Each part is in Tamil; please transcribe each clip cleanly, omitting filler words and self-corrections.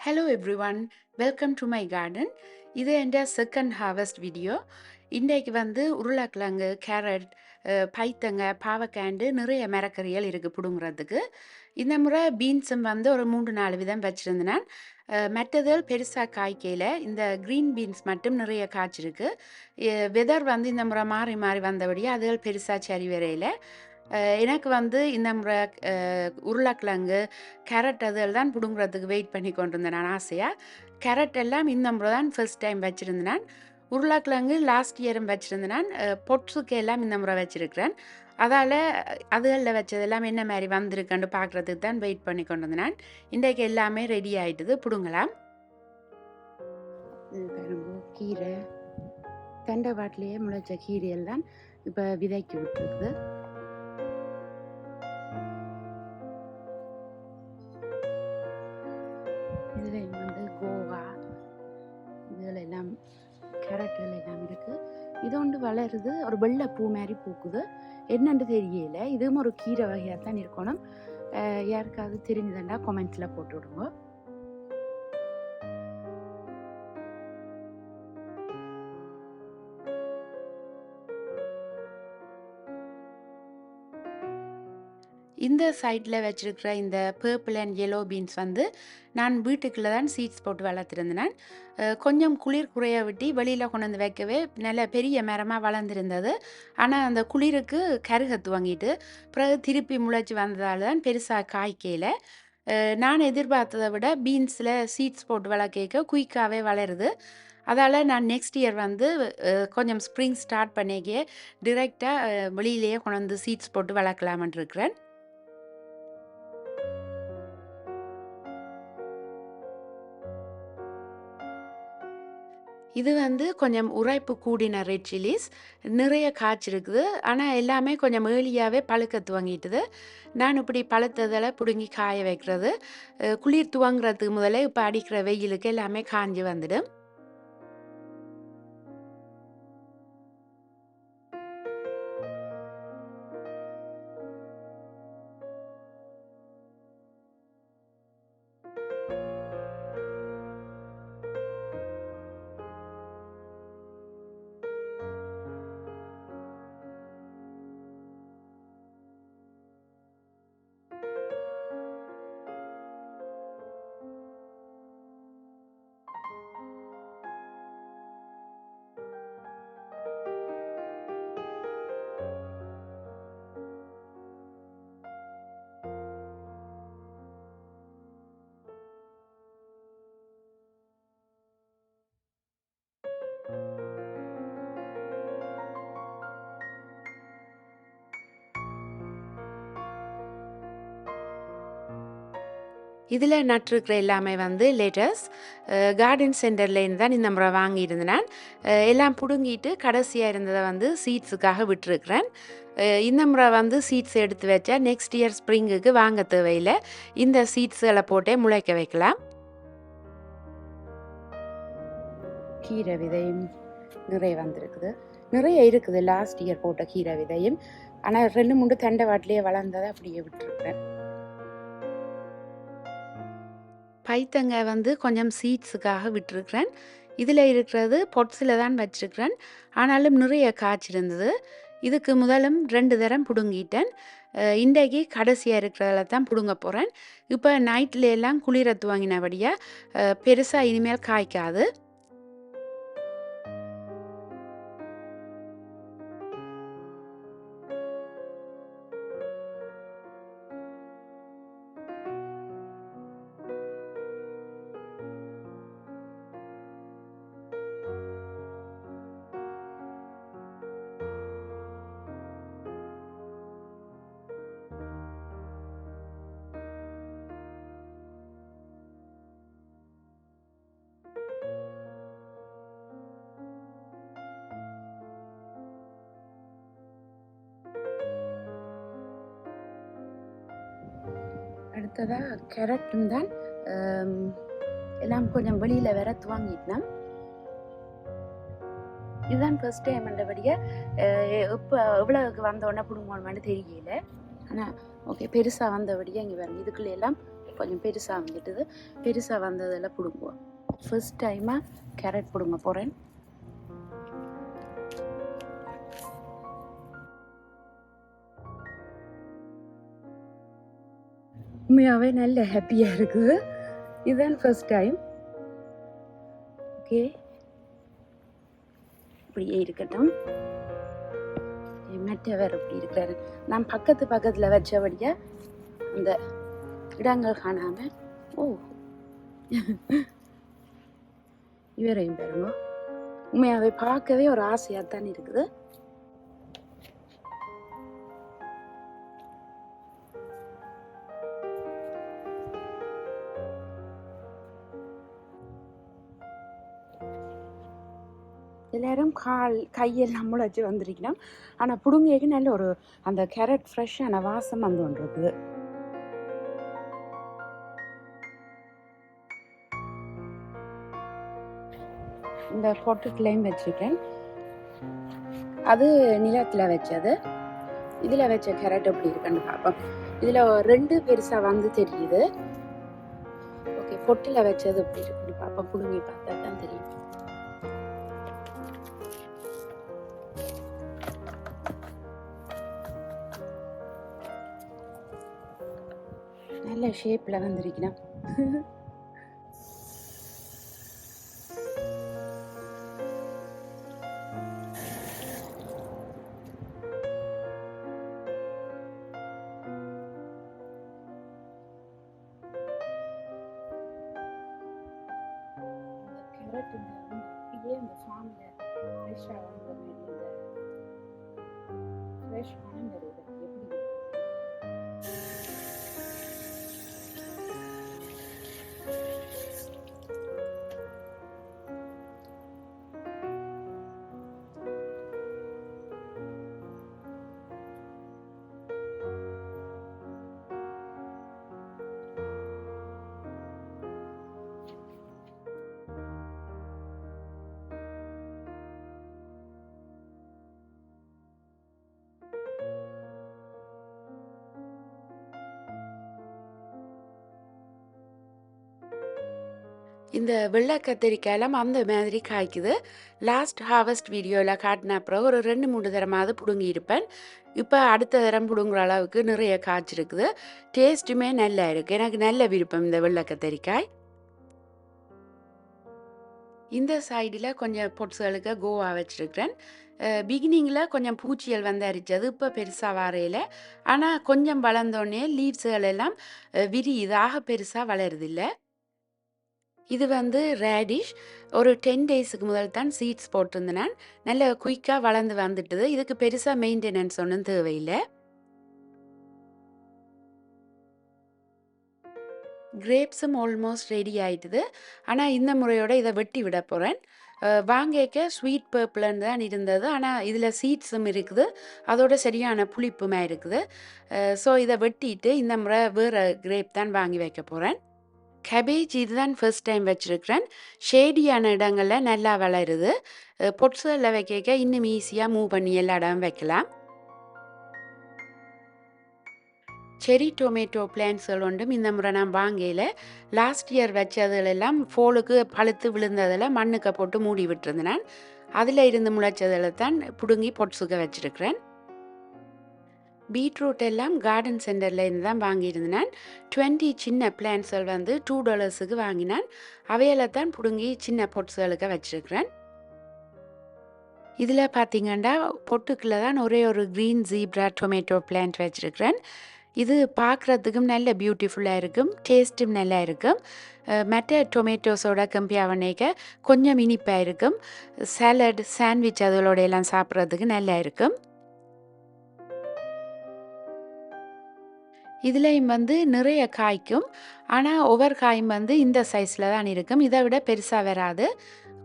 Hello everyone, welcome to my garden. இது என்ற செகண்ட் ஹார்வெஸ்ட் வீடியோ. இன்றைக்கு உருளைக்கிழங்கு, கேரட், பைத்தங்க, பாவக்காண்டு நிறைய மரக்கறிகள் இருக்குது பிடுங்குறதுக்கு. இந்த முறை பீன்ஸும் ஒரு 3-4 விதம் வச்சுருந்தேன். மற்றதுகள் பெருசாக காய்க்கையில் இந்த க்ரீன் பீன்ஸ் மட்டும் நிறைய காய்ச்சிருக்கு. வெதர் இந்த முறை மாறி மாறி வந்தபடியாக அதுகள் பெருசாக சரி வரையில். எனக்கு இந்த முறை உருளைக்கிழங்கு, கேரட் அதுகள் தான் பிடுங்குறதுக்கு வெயிட் பண்ணி கொண்டிருந்தேன் நான் ஆசையாக. கேரட் எல்லாம் இந்த முறை தான் ஃபர்ஸ்ட் டைம் வச்சுருந்தேன். உருளைக்கிழங்கு லாஸ்ட் இயரும் வச்சுருந்தேன். பொட்ஸுக்கு எல்லாம் இந்த முறை வச்சுருக்கிறேன். அதால் அதுகளில் வச்சதெல்லாம் என்ன மாதிரி வந்திருக்குன்னு பார்க்குறதுக்கு தான் வெயிட் பண்ணி கொண்டிருந்தேன். இன்றைக்கு எல்லாமே ரெடி ஆகிட்டுது, பிடுங்கலாம். கீரை தண்டவாட்டிலேயே முளைச்ச கீரைகள் தான் இப்போ விதைக்கு விட்டுருக்குது. இதில் கோவா இதில் எல்லாம் கேரட்டுகள் எல்லாம் இருக்குது. இது ஒன்று வளருது, ஒரு வெள்ளை பூ மாதிரி பூக்குது. என்னன்னு தெரியல. இதுவும் ஒரு கீரை வகையாக தான் இருக்கணும். யாருக்காவது தெரிஞ்சுதுன்னா கமெண்ட்ஸில் போட்டு விடுங்க. இந்த சைடில் வச்சுருக்கிற இந்த பர்பிள் அண்ட் எல்லோ பீன்ஸ் நான் வீட்டுக்குள்ளே தான் சீட்ஸ் போட்டு வளர்த்துருந்தேன். கொஞ்சம் குளிர் குறைய விட்டு வெளியில் கொண்டு வந்து வைக்கவே நல்ல பெரிய மரமாக வளர்ந்துருந்தது. ஆனால் அந்த குளிருக்கு கருகத்து வாங்கிட்டு பிறகு திருப்பி முளைச்சி வந்ததால் தான் பெருசாக காய்க்கையில். நான் எதிர்பார்த்ததை விட பீன்ஸில் சீட்ஸ் போட்டு வளர்க்க குயிக்காகவே வளருது. அதால் நான் நெக்ஸ்ட் இயர் கொஞ்சம் ஸ்ப்ரிங் ஸ்டார்ட் பண்ணிக்கே டிரெக்டாக வெளியிலேயே கொண்டு வந்து சீட்ஸ் போட்டு வளர்க்கலாமன் இருக்கிறேன். இது கொஞ்சம் உரைப்பு கூடின ரெட் சில்லிஸ். நிறைய காய்ச்சிருக்குது. ஆனால் எல்லாமே கொஞ்சம் ஏர்லியாகவே பழுக்க துவங்கிட்டுது. நான் இப்படி பழுத்ததில் பிடுங்கி காய வைக்கிறது. குளிர் துவங்குறதுக்கு முதலே இப்போ அடிக்கிற வெயிலுக்கு எல்லாமே காஞ்சி வந்துடும். இதில் நட்டிருக்கிற எல்லாமே லேட்டஸ்ட் கார்டன் சென்டர்லேருந்து தான் இந்த முறை வாங்கியிருந்தேன். எல்லாம் பிடுங்கிட்டு கடைசியாக இருந்ததை சீட்ஸுக்காக விட்டுருக்குறேன். இந்த முறை சீட்ஸ் எடுத்து வச்சா நெக்ஸ்ட் இயர் ஸ்ப்ரிங்குக்கு வாங்க தேவையில்லை. இந்த சீட்ஸுகளை போட்டே முளைக்க வைக்கலாம். கீரை விதையும் நிறைய வந்திருக்குது. நிறைய இருக்குது லாஸ்ட் இயர் போட்ட கீரை விதையும். ஆனால் 2-3 தண்டவாட்டிலேயே வளர்ந்ததை அப்படியே விட்டுருக்குறேன். பைத்தங்க கொஞ்சம் சீட்ஸுக்காக விட்டுருக்குறேன். இதில் இருக்கிறது பொட்ஸில் தான் வச்சுருக்கிறேன். ஆனாலும் நிறைய காய்ச்சிருந்தது. இதுக்கு முதலும் 2 தரம் பிடுங்கிட்டேன். இன்றைக்கு கடைசியாக இருக்கிறதில் தான் பிடுங்க போகிறேன். இப்போ நைட்டில் எல்லாம் குளிர துவங்கினபடியாக பெருசாக இனிமேல் காய்க்காது. அடுத்ததாக கேரட்டும் தான் எல்லாம் கொஞ்சம் வெளியில் வேற துவாங்கிட்டேன். இதுதான் ஃபர்ஸ்ட் டைம் என்றபடியே இப்போ எவ்வளோக்கு வந்தோடனே பிடுங்கணுமான்னு தெரியல. ஆனால் ஓகே பெருசாக வந்தபடியே இங்கே பாருங்க இதுக்குள்ள எல்லாம் கொஞ்சம் பெருசாக வந்துட்டுது. பெருசாக வந்ததில் பிடுங்குவோம். ஃபர்ஸ்ட் டைமாக கேரட் பிடுங்க போகிறேன். உண்மையாகவே நல்ல ஹாப்பியாக இருக்குது. இதுதான் ஃபர்ஸ்ட் டைம். ஓகே, இப்படியே இருக்கட்டும். மெட்ட வேறு இப்படி இருக்கிறாரு. நான் பக்கத்தில் வச்சபடியா அந்த இடங்கள் காணாமல். ஓ, இவரையும் பாருங்க. உண்மையாகவே பார்க்கவே ஒரு ஆசையாக தான் இருக்குது. எல்லாரும் கையெல்லாம் முளைச்சி வந்திருக்கணும். ஆனால் பிடுங்கேக்கு நல்ல ஒரு அந்த கேரட் ஃப்ரெஷ்ஷான வாசம் வந்து ஒன்று இருக்குது. இந்த பொட்டுக்குள்ளையும் வச்சுருக்கேன். அது நிலத்தில் வச்சது. இதில் வச்ச கேரட் எப்படி இருக்குன்னு பார்ப்போம். இதில் 2 பெருசாக வந்து தெரியுது. ஓகே, பொட்டில் வச்சது எப்படி இருக்குன்னு பார்ப்போம். பிடுங்கி பார்த்தா தான் தெரியும். நல்ல ஷேப்பில் வந்திருக்கணும். கேரட் இப்படியே இந்த ஃபார்மில் ஃப்ரெஷ்ஷாக வாங்குற மாதிரி இந்த ஃப்ரெஷ் மனம் வருது. எப்படி இந்த வெள்ளை கத்திரிக்காயெல்லாம் அந்த மாதிரி காய்க்குது. லாஸ்ட் ஹார்வெஸ்ட் வீடியோவில் காட்டின அப்புறம் ஒரு 2-3 தரமாவது பிடுங்கி இருப்பேன். இப்போ அடுத்த தரம் பிடுங்குற அளவுக்கு நிறைய காய்ச்சிருக்குது. டேஸ்ட்டுமே நல்லா இருக்குது. எனக்கு நல்ல விருப்பம் இந்த வெள்ளை கத்திரிக்காய். இந்த சைடில் கொஞ்சம் பொட்ஸுகளுக்கு கோவா வச்சுருக்கிறேன். பிகினிங்கில் கொஞ்சம் பூச்சிகள் வந்து அரிச்சது. இப்போ பெருசாக வரையில. ஆனால் கொஞ்சம் வளர்ந்தோடனே லீவ்ஸுகள் எல்லாம் விரியுதாக பெருசாக வளருதில்லை. இது வந்து ரேடிஷ். ஒரு 10 டேஸுக்கு முதல் தான் சீட்ஸ் போட்டிருந்தேன். நல்ல குயிக்காக வளர்ந்து வந்துட்டுது. இதுக்கு பெருசாக மெயின்டெனன்ஸ் ஒன்றும் தேவையில்லை. கிரேப்ஸும் ஆல்மோஸ்ட் ரெடி ஆயிட்டுது. ஆனால் இந்த முறையோட இதை வெட்டி விட போகிறேன். வாங்கிக்க ஸ்வீட் பர்பிள்னு தான் இருந்தது. ஆனால் இதில் சீட்ஸும் இருக்குது. அதோட சரியான புளிப்புமா இருக்குது. ஸோ இதை வெட்டிட்டு இந்த முறை வேறு கிரேப் தான் வாங்கி வைக்க போகிறேன். கேபேஜ் இதுதான் ஃபர்ஸ்ட் டைம் வச்சுருக்கிறேன். ஷேடியான இடங்களில் நல்லா வளருது. பொட்ஸுகளில் வைக்க இன்னும் ஈஸியாக மூவ் பண்ணி எல்லா இடம் வைக்கலாம். செரி டொமேட்டோ பிளான்ட்ஸ்கள் ஒன்றும் இந்த முறை நான் வாங்கையில் லாஸ்ட் இயர் வச்சதுலெல்லாம் ஃபோலுக்கு பழுத்து விழுந்ததில் மண்ணுக்கு போட்டு மூடி விட்டுருந்தேன். அதில் இருந்து முளைச்சதில் தான் பிடுங்கி பொட்ஸுக்க வச்சுருக்கிறேன். பீட்ரூட் எல்லாம் கார்டன் சென்டரில் இருந்து தான் வாங்கியிருந்தேன். 20 சின்ன பிளான்ட்ஸ்கள் வந்து $2க்கு வாங்கினேன். அவையில் தான் பிடுங்கி சின்ன பொட்ஸுகளுக்கு வச்சுருக்கிறேன். இதில் பார்த்தீங்கன்னா பொட்டுக்குள்ளே தான் ஒரே ஒரு க்ரீன் ஜீப்ரா டொமேட்டோ பிளான்ட் வச்சுருக்கிறேன். இது பார்க்குறதுக்கும் நல்ல பியூட்டிஃபுல்லாக இருக்கும். டேஸ்ட்டும் நல்லா இருக்கும். மற்ற டொமேட்டோஸோட கம்பேர் பண்ணிக்க கொஞ்சம் இனிப்பாக இருக்கும். சாலட், சாண்ட்விச் அதோட எல்லாம் சாப்பிட்றதுக்கு நல்லா இருக்கும். இதுலேயும் வந்து நிறைய காய்க்கும். ஆனால் ஒவ்வொரு காயும் வந்து இந்த சைஸில் தான் இருக்கும். இதை விட பெருசாக வராது.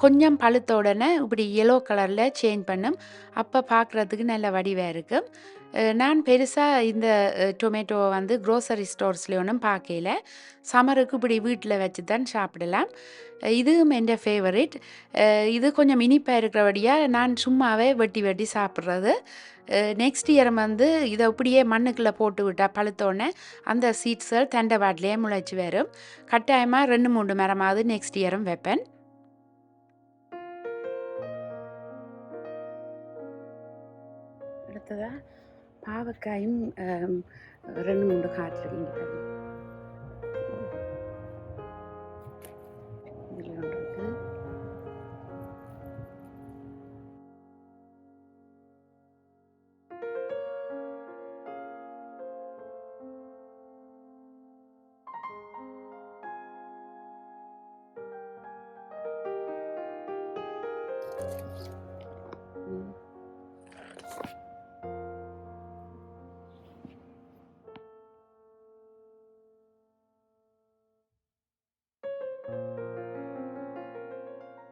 கொஞ்சம் பழுத்த உடனே இப்படி எல்லோ கலரில் சேஞ்ச் பண்ணும். அப்போ பார்க்குறதுக்கு நல்ல வடிவாக இருக்கும். நான் பெருசாக இந்த டொமேட்டோவை வந்து க்ரோசரி ஸ்டோர்ஸ்ல ஒன்றும் பார்க்கல. சம்மருக்கு இப்படி வீட்டில் வச்சு தான் சாப்பிடலாம். இதுவும் என் ஃபேவரட். இது கொஞ்சம் இனிப்பாக இருக்கிறபடியாக நான் சும்மாவே வெட்டி வெட்டி சாப்பிட்றது. நெக்ஸ்ட் இயர் வந்து இதை இப்படியே மண்ணுக்குள்ளே போட்டு விட்டால் பழுத்தோடனே அந்த சீட்ஸுகள் தண்டவாட்டிலே முளைச்சி வரும். கட்டாயமாக 2-3 மரமாவது நெக்ஸ்ட் இயரும் வைப்பேன். அடுத்ததா பாவக்காயும் 2-3 காய்ச்சிருக்கீங்க. இதில் ஒன்று இருக்கு.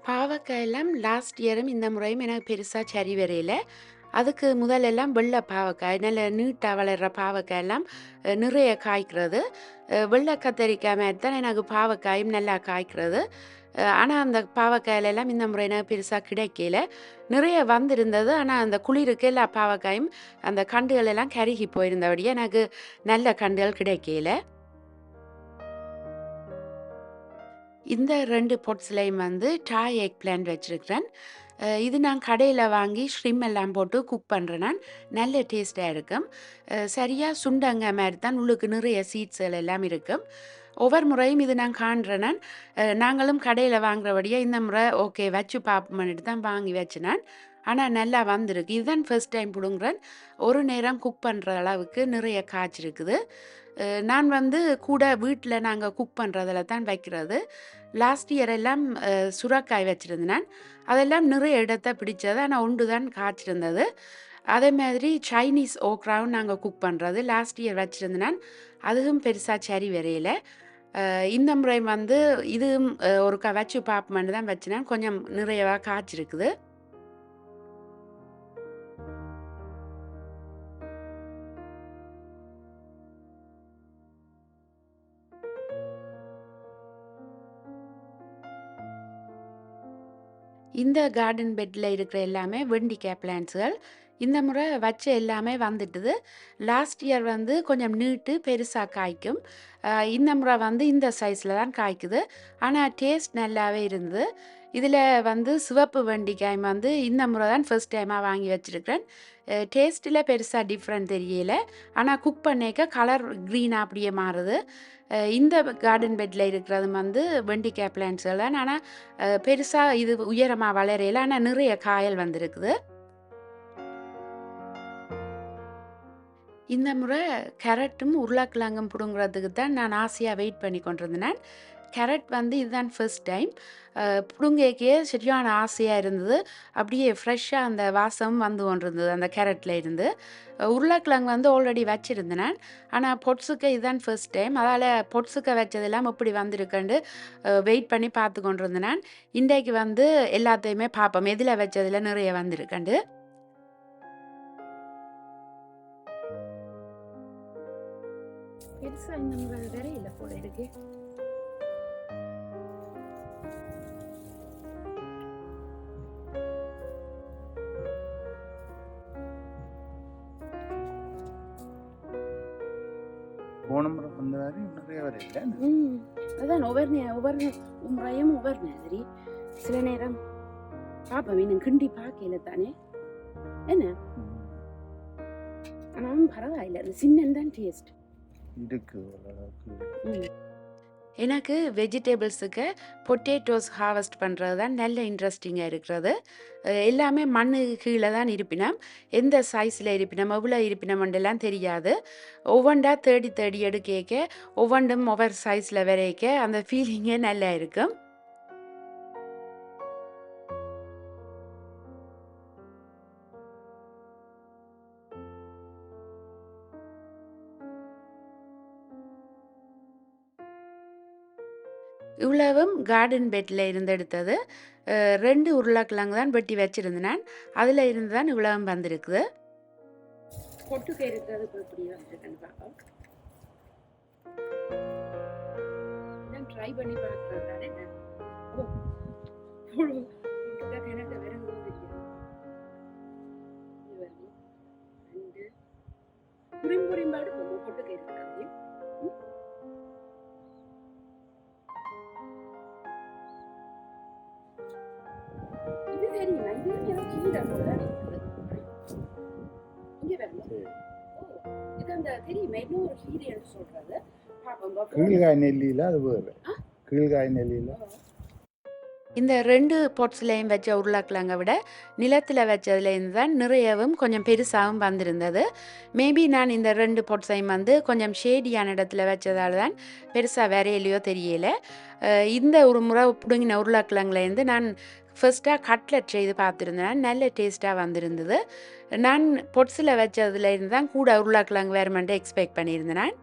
பாவக்காயெல்லாம் லாஸ்ட் இயரும் இந்த முறையும் எனக்கு பெருசாக சரி வரையில. அதுக்கு முதலெல்லாம் வெள்ளை பாவக்காய் நல்ல நீட்டாக வளர்கிற பாவக்காயெல்லாம் நிறைய காய்க்கிறது. வெள்ளை கத்தரிக்காய் மாதிரி தான் எனக்கு பாவக்காயும் நல்லா காய்க்கிறது. ஆனால் அந்த பாவக்காயிலெல்லாம் இந்த முறை எனக்கு பெருசாக கிடைக்கல. நிறைய வந்திருந்தது. ஆனால் அந்த குளிருக்கு எல்லா பாவக்காயும் அந்த கண்டுகள் எல்லாம் கருகி போயிருந்தபடியே எனக்கு நல்ல கண்டுகள் கிடைக்கல. இந்த 2 பொட்ஸ்லையும் வந்து டாய் எக் பிளான்ட் வச்சுருக்கிறேன். இது நான் கடையில் வாங்கி ஷ்ரிம் எல்லாம் போட்டு குக் பண்ணுறேன். நான் நல்ல டேஸ்ட்டாக இருக்கும். சரியாக சுண்டங்காய் மாதிரி தான் உள்ளுக்கு நிறைய சீட்ஸ்கள் எல்லாம் இருக்கும். ஒவ்வொரு முறையும் இது நான் காண்றேன். நான் நாங்களும் கடையில் வாங்குறபடியாக இந்த முறை ஓகே வச்சு பார்ப்போம்னுட்டு தான் வாங்கி வச்சினேன். ஆனால் நல்லா வந்திருக்கு. இதுதான் ஃபர்ஸ்ட் டைம் பிடுங்குறேன். ஒரு நேரம் குக் பண்ணுற அளவுக்கு நிறைய காய்ச்சிருக்குது. நான் வந்து கூட வீட்டில் நாங்கள் குக் பண்ணுறதில் தான் வைக்கிறது. லாஸ்ட் இயர் எல்லாம் சுரைக்காய் வச்சுருந்தேன். அதெல்லாம் நிறைய இடத்த பிடிச்சது. ஆனால் ஒன்று தான் காய்ச்சிருந்தது. அதே மாதிரி சைனீஸ் ஓக்ராவும் நாங்கள் குக் பண்ணுறது லாஸ்ட் இயர் வச்சுருந்தேன். அதுவும் பெருசாக சரி வரையில. இந்த முறை வந்து இதுவும் ஒருக்கா வச்சு பார்ப்போம்னு தான் வச்சினேன். கொஞ்சம் நிறையவா காய்ச்சிருக்குது. இந்த கார்டன் பெட்டில் இருக்கிற எல்லாமே வெண்டிக்காய் பிளான்ட்ஸுகள். இந்த முறை வச்ச எல்லாமே வந்துட்டுது. லாஸ்ட் இயர் வந்து கொஞ்சம் நீட்டு பெருசாக காய்க்கும். இந்த முறை வந்து இந்த சைஸில் தான் காய்க்குது. ஆனால் டேஸ்ட் நல்லாவே இருந்தது. இதில் வந்து சிவப்பு வெண்டிக்காய் வந்து இந்த முறை தான் ஃபர்ஸ்ட் டைமாக வாங்கி வச்சுருக்கிறேன். டேஸ்ட்டில் பெருசாக டிஃப்ரெண்ட் தெரியல. ஆனால் குக் பண்ணிக்க கலர் க்ரீனாக அப்படியே மாறுது. இந்த கார்டன் பெட்டில் இருக்கிறது வந்து வெண்டிக்காய் பிளான்ட்ஸ்கள் தான். ஆனால் பெருசாக இது உயரமாக வளரையில. ஆனால் நிறைய காயல் வந்திருக்குது. இந்த முறை கேரட்டும் உருளைக்கிழங்கும் பிடுங்குறதுக்கு தான் நான் ஆசையாக வெயிட் பண்ணி கொண்டிருந்தேன். கேரட் வந்து இதுதான் ஃபர்ஸ்ட் டைம். பிடுங்கக்கே சரியான ஆசையாக இருந்தது. அப்படியே ஃப்ரெஷ்ஷாக அந்த வாசம் வந்து கொண்டிருந்தது அந்த கேரட்டில் இருந்து. உருளைக்கிழங்கு வந்து ஆல்ரெடி வச்சுருந்தேன். ஆனால் பொட்ஸுக்கு இதுதான் ஃபர்ஸ்ட் டைம். அதால் பொட்ஸுக்க வச்சதெல்லாம் எப்படி வந்திருக்குன்னு வெயிட் பண்ணி பார்த்து கொண்டிருந்தேன். இன்றைக்கு வந்து எல்லாத்தையுமே பார்ப்போம் எதில் வச்சதில் நிறைய வந்திருக்கண்டு. பெருசாக இந்த முறை வரையில போல இருக்கு. போன முறை வந்த மாதிரி நிறைய வரையில. அதான் ஒவ்வொரு முறையும் ஒவ்வொரு மாதிரி. சில நேரம் பார்ப்போம் இன்னும் கிண்டி பார்க்கல தானே என்ன. ஆனாலும் பரவாயில்ல, அது சின்னந்தான் டேஸ்ட் இருக்கு. எனக்கு வெஜிடபிள்ஸுக்கு பொட்டேட்டோஸ் ஹார்வெஸ்ட் பண்ணுறது தான் நல்ல இன்ட்ரெஸ்டிங்காக இருக்கிறது. எல்லாமே மண்ணு கீழே தான் இருப்பினம். எந்த சைஸில் இருப்பினம் எவ்வளோ இருப்பினம்ன்றெல்லாம் தெரியாது. ஒவ்வொன்றா தேடி தேடி எடுக்க ஒவ்வொன்றும் ஒவ்வொரு சைஸில் வரைக்க அந்த ஃபீலிங்கே நல்லா இருக்கும். இவ்வளவும் கார்டன் பெட்டில் இருந்து எடுத்தது. 2 உருளைக்கிழங்கு தான் வெட்டி வச்சிருந்தேன். அதில் இருந்து தான் இவ்வளவு வந்திருக்குது. பொட்டுக்கு இருக்கிறது எப்படி வந்துருக்குன்னு பார்ப்போம். நான் ட்ரை பண்ணி பார்க்குறேன் தானே. பொட்டுக்காக எனக்கு வேற ஒன்றும் தெரியாது. புரிம்பாடு போகும் பொட்டுக்கு இருக்கிறது. இது தெரியுமா? இது எனக்கு கீரை போல இருக்குது. இங்கே வரணும். இது அந்த தெரியுமா? இன்னொரு கீரைன்னு சொல்றது. கீழ்காய் நெல்லியில் அது வேறு. கீழ்காய் நெல்லியில் இந்த 2 பொட்ஸ்லையும் வச்ச உருளைக்கிழங்கை விட நிலத்தில் வச்சதுலேருந்து தான் நிறையவும் கொஞ்சம் பெருசாகவும் வந்திருந்தது. மேபி நான் இந்த 2 பொட்ஸையும் வந்து கொஞ்சம் ஷேடியான இடத்துல வச்சதால் தான் பெருசாக வரையிலையோ தெரியல. இந்த ஒரு முறை பிடுங்கின உருளைக்கிழங்குலேருந்து நான் ஃபர்ஸ்ட்டாக கட்லெட் செய்து பார்த்துருந்தேன். நல்ல டேஸ்ட்டாக வந்திருந்தது. நான் பொட்ஸில் வச்சதுலேருந்து தான் கூட உருளைக்கிழங்கு வேறுமெண்ட்டு எக்ஸ்பெக்ட் பண்ணியிருந்தேன்.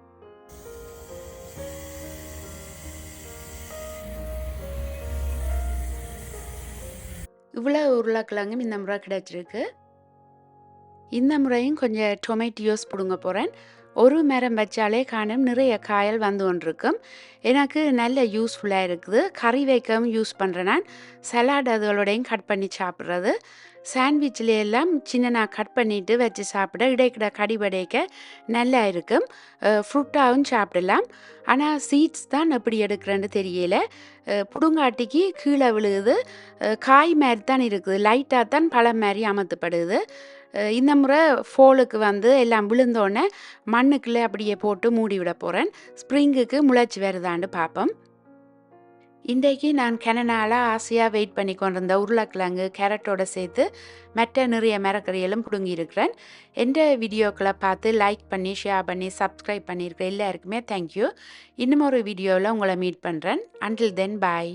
இவ்வளோ உருளைக்கிழங்கும் இந்த முறை கிடைச்சிருக்கு. இந்த முறையும் கொஞ்சம் டொமேட்டோஸ் பிடுங்க போகிறேன். ஒரு மரம் வச்சாலே காணும் நிறைய காயல் வந்து கொண்டிருக்கும். எனக்கு நல்ல யூஸ்ஃபுல்லாக இருக்குது. கறி வைக்கவும் யூஸ் பண்ணுறேன். நான் சலாட் அதுகளோடையும் கட் பண்ணி சாப்பிட்றது. சாண்ட்விச்சில் எல்லாம் சின்னனாக கட் பண்ணிவிட்டு வச்சு சாப்பிட இடைக்கிட கடிபடைக்க நல்லா இருக்கும். ஃப்ரூட்டாகவும் சாப்பிடலாம். ஆனால் சீட்ஸ் தான் எப்படி எடுக்கிறேன்னு தெரியல. புடுங்காட்டிக்கு கீழே விழுகுது. காய் மாதிரி தான் இருக்குது. லைட்டாக தான் பழம் மாதிரி அமர்த்தப்படுது. இந்த முறை ஃபோலுக்கு வந்து எல்லாம் விழுந்தோடனே மண்ணுக்குள்ளே அப்படியே போட்டு மூடி விட போகிறேன். ஸ்ப்ரிங்குக்கு முளைச்சி வருதான்னு பார்ப்போம். இன்றைக்கு நான் கெனனால ஆசையாக வெயிட் பண்ணி கொண்டிருந்த உருளைக்கிழங்கு கேரட்டோட சேர்த்து மற்ற நிறைய மரக்கறிகளும் பிடுங்கி இருக்கிறேன். எந்த வீடியோக்களை பார்த்து லைக் பண்ணி ஷேர் பண்ணி சப்ஸ்கிரைப் பண்ணியிருக்கிற எல்லாருக்குமே தேங்க்யூ. இன்னும் ஒரு வீடியோவில் உங்களை மீட் பண்ணுறேன். அண்டில் தென் பாய்.